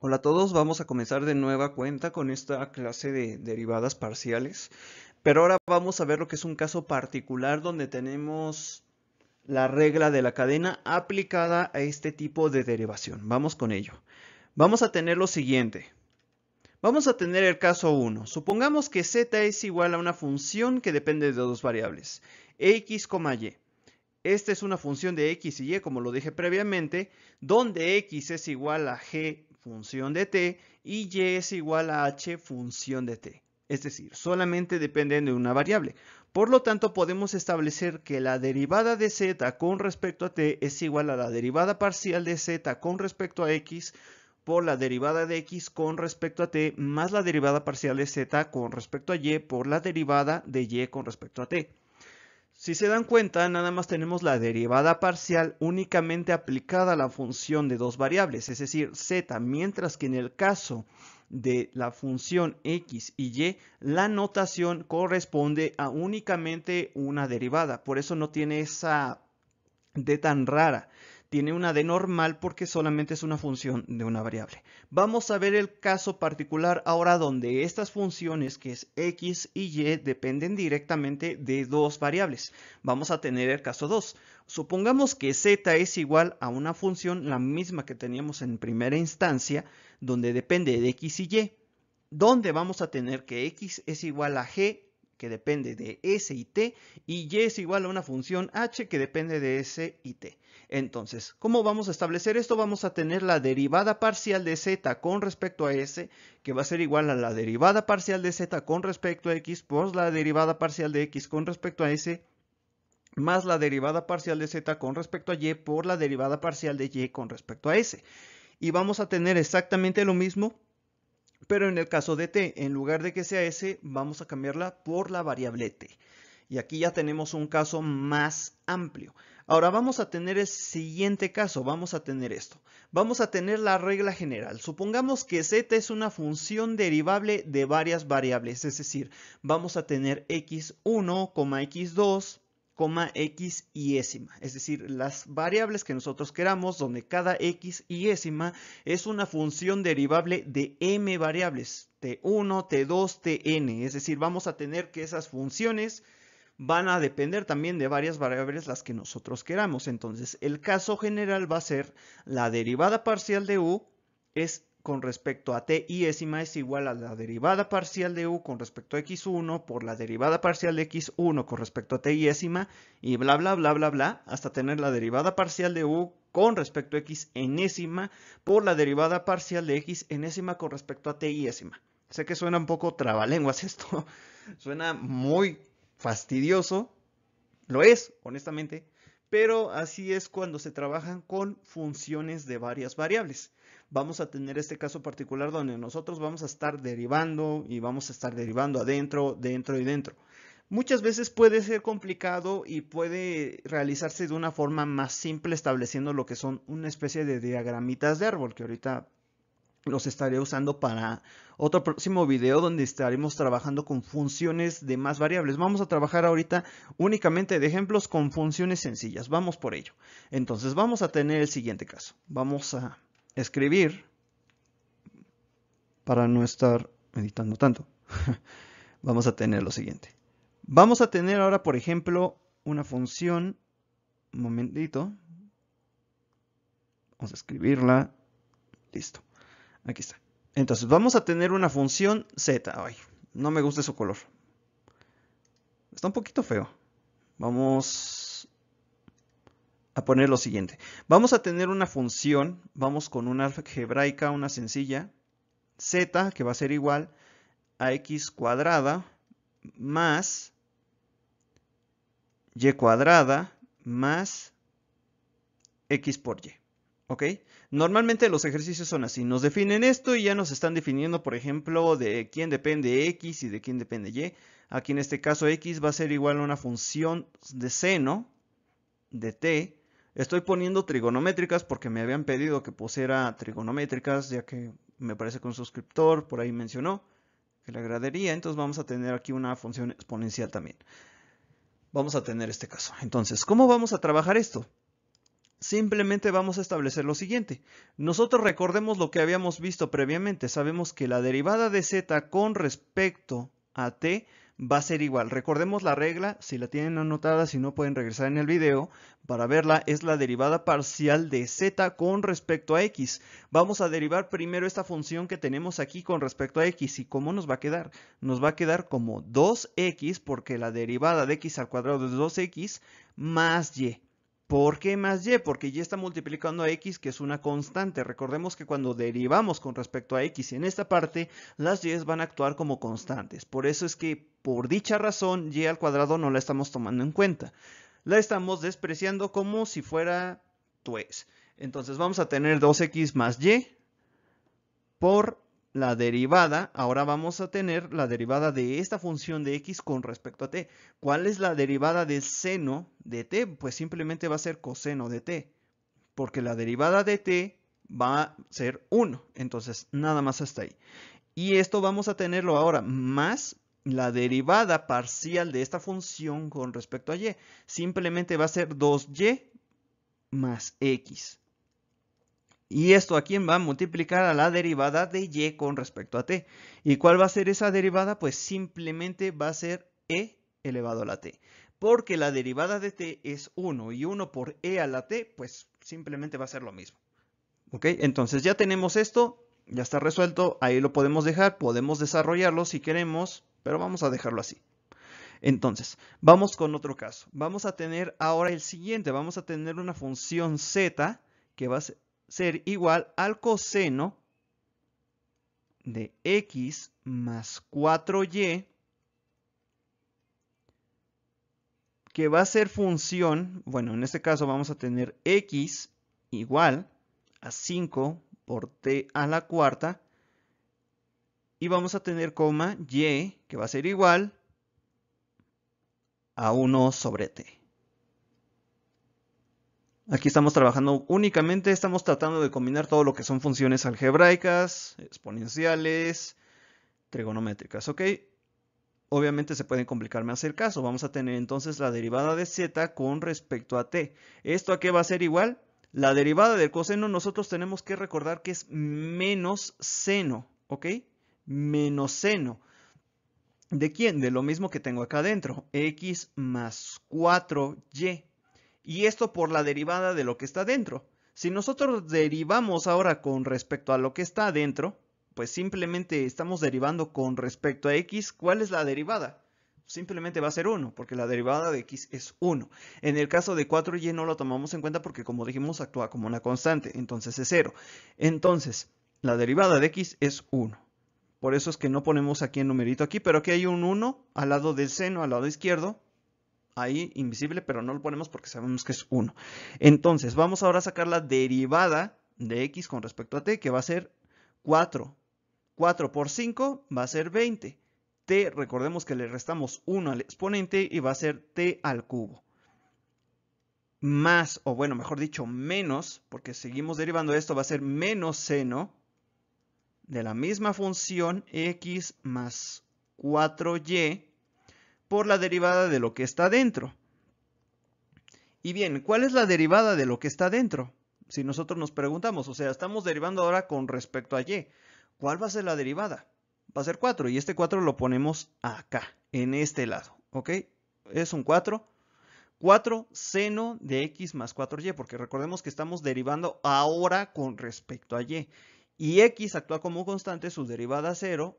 Hola a todos, vamos a comenzar de nueva cuenta con esta clase de derivadas parciales, pero ahora vamos a ver lo que es un caso particular donde tenemos la regla de la cadena aplicada a este tipo de derivación. Vamos con ello. Vamos a tener lo siguiente. Vamos a tener el caso 1. Supongamos que z es igual a una función que depende de dos variables, x, y. Esta es una función de x y y, como lo dije previamente, donde x es igual a g función de t y y es igual a h función de t. Es decir, solamente dependen de una variable. Por lo tanto, podemos establecer que la derivada de z con respecto a t es igual a la derivada parcial de z con respecto a x por la derivada de x con respecto a t más la derivada parcial de z con respecto a y por la derivada de y con respecto a t. Si se dan cuenta, nada más tenemos la derivada parcial únicamente aplicada a la función de dos variables, es decir, z, mientras que en el caso de la función x y y, la notación corresponde a únicamente una derivada. Por eso no tiene esa d tan rara. Tiene una d normal porque solamente es una función de una variable. Vamos a ver el caso particular ahora donde estas funciones, que es x y y, dependen directamente de dos variables. Vamos a tener el caso 2. Supongamos que z es igual a una función, la misma que teníamos en primera instancia, donde depende de x y y, donde vamos a tener que x es igual a g, que depende de s y t, y y es igual a una función h que depende de s y t. Entonces, ¿cómo vamos a establecer esto? Vamos a tener la derivada parcial de z con respecto a s, que va a ser igual a la derivada parcial de z con respecto a x por la derivada parcial de x con respecto a s, más la derivada parcial de z con respecto a y por la derivada parcial de y con respecto a s. Y vamos a tener exactamente lo mismo, pero en el caso de t, en lugar de que sea s, vamos a cambiarla por la variable t. Y aquí ya tenemos un caso más amplio. Ahora vamos a tener el siguiente caso, vamos a tener esto. Vamos a tener la regla general. Supongamos que z es una función derivable de varias variables, es decir, vamos a tener x1, x2, x y ésima, es decir, las variables que nosotros queramos, donde cada x y ésima es una función derivable de m variables, t1, t2, tn, es decir, vamos a tener que esas funciones van a depender también de varias variables las que nosotros queramos. Entonces, el caso general va a ser la derivada parcial de u es con respecto a t y ésima es igual a la derivada parcial de u con respecto a x1 por la derivada parcial de x1 con respecto a t y ésima y bla bla bla bla bla hasta tener la derivada parcial de u con respecto a x enésima por la derivada parcial de x enésima con respecto a t y ésima. Sé que suena un poco trabalenguas esto, suena muy fastidioso, lo es, honestamente, pero así es cuando se trabajan con funciones de varias variables. Vamos a tener este caso particular donde nosotros vamos a estar derivando y vamos a estar derivando adentro, dentro y dentro. Muchas veces puede ser complicado y puede realizarse de una forma más simple estableciendo lo que son una especie de diagramitas de árbol, que ahorita los estaré usando para otro próximo video donde estaremos trabajando con funciones de más variables. Vamos a trabajar ahorita únicamente de ejemplos con funciones sencillas. Vamos por ello. Entonces vamos a tener el siguiente caso. Vamos a escribir para no estar editando tanto. Vamos a tener lo siguiente. Vamos a tener ahora, por ejemplo, una función. Un momentito. Vamos a escribirla. Listo. Aquí está. Entonces vamos a tener una función z. Ay, no me gusta su color. Está un poquito feo. Vamos a poner lo siguiente. Vamos a tener una función, vamos con una algebraica, una sencilla, z, que va a ser igual a x cuadrada más y cuadrada más x por y. ¿Ok? Normalmente los ejercicios son así. Nos definen esto y ya nos están definiendo, por ejemplo, de quién depende x y de quién depende y. Aquí en este caso x va a ser igual a una función de seno de t. Estoy poniendo trigonométricas porque me habían pedido que pusiera trigonométricas, ya que me parece que un suscriptor por ahí mencionó que le agradaría. Entonces vamos a tener aquí una función exponencial también. Vamos a tener este caso. Entonces, ¿cómo vamos a trabajar esto? simplemente vamos a establecer lo siguiente. Nosotros recordemos lo que habíamos visto previamente. Sabemos que la derivada de z con respecto a t va a ser igual. Recordemos la regla, si la tienen anotada, si no pueden regresar en el video para verla, es la derivada parcial de z con respecto a x. Vamos a derivar primero esta función que tenemos aquí con respecto a x. ¿Y cómo nos va a quedar? Nos va a quedar como 2x, porque la derivada de x al cuadrado es 2x más y. ¿Por qué más y? Porque y está multiplicando a x, que es una constante. Recordemos que cuando derivamos con respecto a x en esta parte, las y van a actuar como constantes. Por eso es que, por dicha razón, y al cuadrado no la estamos tomando en cuenta. La estamos despreciando como si fuera 2. Entonces vamos a tener 2x más y por la derivada. Ahora vamos a tener la derivada de esta función de x con respecto a t. ¿Cuál es la derivada del seno de t? Pues simplemente va a ser coseno de t, porque la derivada de t va a ser 1. Entonces, nada más hasta ahí. Y esto vamos a tenerlo ahora más la derivada parcial de esta función con respecto a y. Simplemente va a ser 2y más x. Y esto a quién va a multiplicar a la derivada de y con respecto a t. ¿Y cuál va a ser esa derivada? Pues simplemente va a ser e elevado a la t. Porque la derivada de t es 1 y 1 por e a la t, pues simplemente va a ser lo mismo. ¿Ok? Entonces ya tenemos esto, ya está resuelto, ahí lo podemos dejar, podemos desarrollarlo si queremos, pero vamos a dejarlo así. Entonces, vamos con otro caso. Vamos a tener ahora el siguiente, vamos a tener una función z que va a ser igual al coseno de x más 4y, que va a ser función, bueno, en este caso vamos a tener x igual a 5 por t a la cuarta, y vamos a tener coma y, que va a ser igual a 1 sobre t. Aquí estamos trabajando únicamente, estamos tratando de combinar todo lo que son funciones algebraicas, exponenciales, trigonométricas, ¿ok? Obviamente se pueden complicar más el caso. Vamos a tener entonces la derivada de z con respecto a t. ¿Esto a qué va a ser igual? La derivada del coseno nosotros tenemos que recordar que es menos seno, ¿ok? Menos seno. ¿De quién? De lo mismo que tengo acá adentro, x más 4y. Y esto por la derivada de lo que está dentro. Si nosotros derivamos ahora con respecto a lo que está adentro, pues simplemente estamos derivando con respecto a x. ¿Cuál es la derivada? Simplemente va a ser 1, porque la derivada de x es 1. En el caso de 4y no lo tomamos en cuenta porque, como dijimos, actúa como una constante, entonces es 0. Entonces, la derivada de x es 1. Por eso es que no ponemos aquí el numerito aquí, pero aquí hay un 1 al lado del seno, al lado izquierdo. Ahí invisible, pero no lo ponemos porque sabemos que es 1. Entonces, vamos ahora a sacar la derivada de x con respecto a t, que va a ser 4. 4 por 5 va a ser 20. T, recordemos que le restamos 1 al exponente y va a ser t al cubo. Más, o bueno, mejor dicho, menos, porque seguimos derivando esto, va a ser menos seno de la misma función x más 4y por la derivada de lo que está dentro. Y bien, ¿cuál es la derivada de lo que está dentro? Si nosotros nos preguntamos, o sea, estamos derivando ahora con respecto a y. ¿Cuál va a ser la derivada? Va a ser 4 y este 4 lo ponemos acá, en este lado, ¿ok? Es un 4. 4 seno de x más 4y, porque recordemos que estamos derivando ahora con respecto a y. Y x actúa como constante, su derivada 0.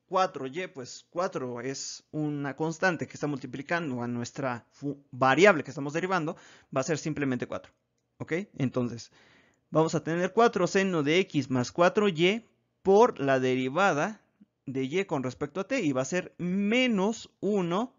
4y, pues 4 es una constante que está multiplicando a nuestra variable que estamos derivando, va a ser simplemente 4. ¿Ok? Entonces, vamos a tener 4 seno de x más 4y por la derivada de y con respecto a t, y va a ser menos 1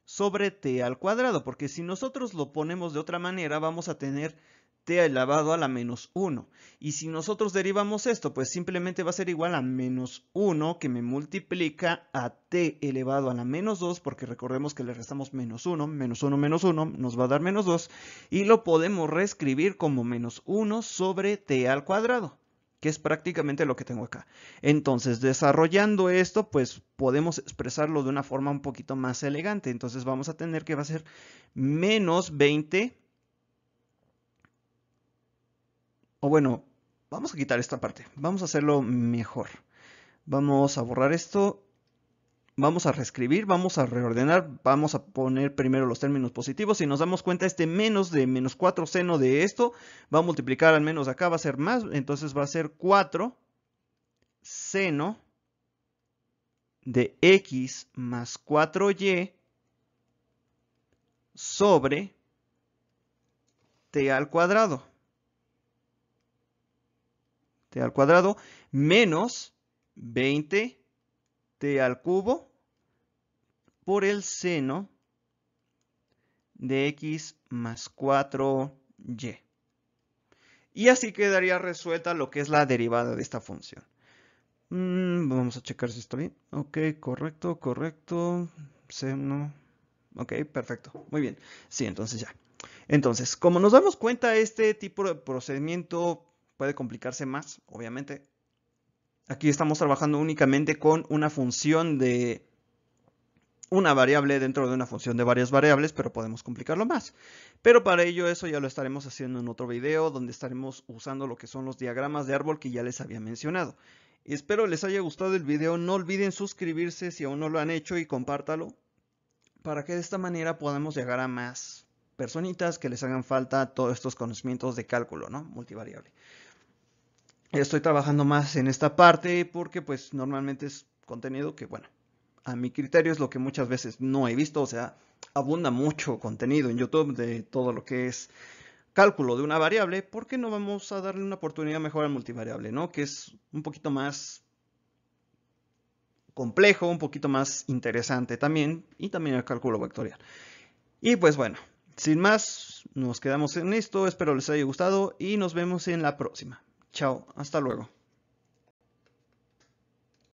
sobre t al cuadrado, porque si nosotros lo ponemos de otra manera, vamos a tener t elevado a la menos 1. Y si nosotros derivamos esto, pues simplemente va a ser igual a menos 1, que me multiplica a t elevado a la menos 2, porque recordemos que le restamos menos 1, menos 1, menos 1, nos va a dar menos 2, y lo podemos reescribir como menos 1 sobre t al cuadrado, que es prácticamente lo que tengo acá. Entonces, desarrollando esto, pues podemos expresarlo de una forma un poquito más elegante. Entonces vamos a tener que va a ser menos 20 O bueno, vamos a quitar esta parte. Vamos a hacerlo mejor. Vamos a borrar esto. Vamos a reescribir, vamos a reordenar, vamos a poner primero los términos positivos. Si nos damos cuenta, este menos de menos 4 seno de esto va a multiplicar al menos de acá, va a ser más. Entonces va a ser 4 seno de x más 4y sobre t al cuadrado. T al cuadrado menos 20 t al cubo por el seno de x más 4y. Y así quedaría resuelta lo que es la derivada de esta función. Vamos a checar si está bien. Ok, correcto, correcto. Seno. Ok, perfecto. Muy bien. Sí, entonces ya. Entonces, como nos damos cuenta, este tipo de procedimiento puede complicarse más, obviamente. Aquí estamos trabajando únicamente con una función de una variable dentro de una función de varias variables, pero podemos complicarlo más. Pero para ello eso ya lo estaremos haciendo en otro video, donde estaremos usando lo que son los diagramas de árbol que ya les había mencionado. Espero les haya gustado el video, no olviden suscribirse si aún no lo han hecho y compártalo, para que de esta manera podamos llegar a más personitas que les hagan falta todos estos conocimientos de cálculo, ¿no? Multivariable. Estoy trabajando más en esta parte porque pues normalmente es contenido que, bueno, a mi criterio es lo que muchas veces no he visto. O sea, abunda mucho contenido en YouTube de todo lo que es cálculo de una variable. ¿Por qué no vamos a darle una oportunidad mejor al multivariable, ¿no? Que es un poquito más complejo, un poquito más interesante también, y también el cálculo vectorial. Y pues bueno, sin más, nos quedamos en esto. Espero les haya gustado y nos vemos en la próxima. Chao, hasta luego.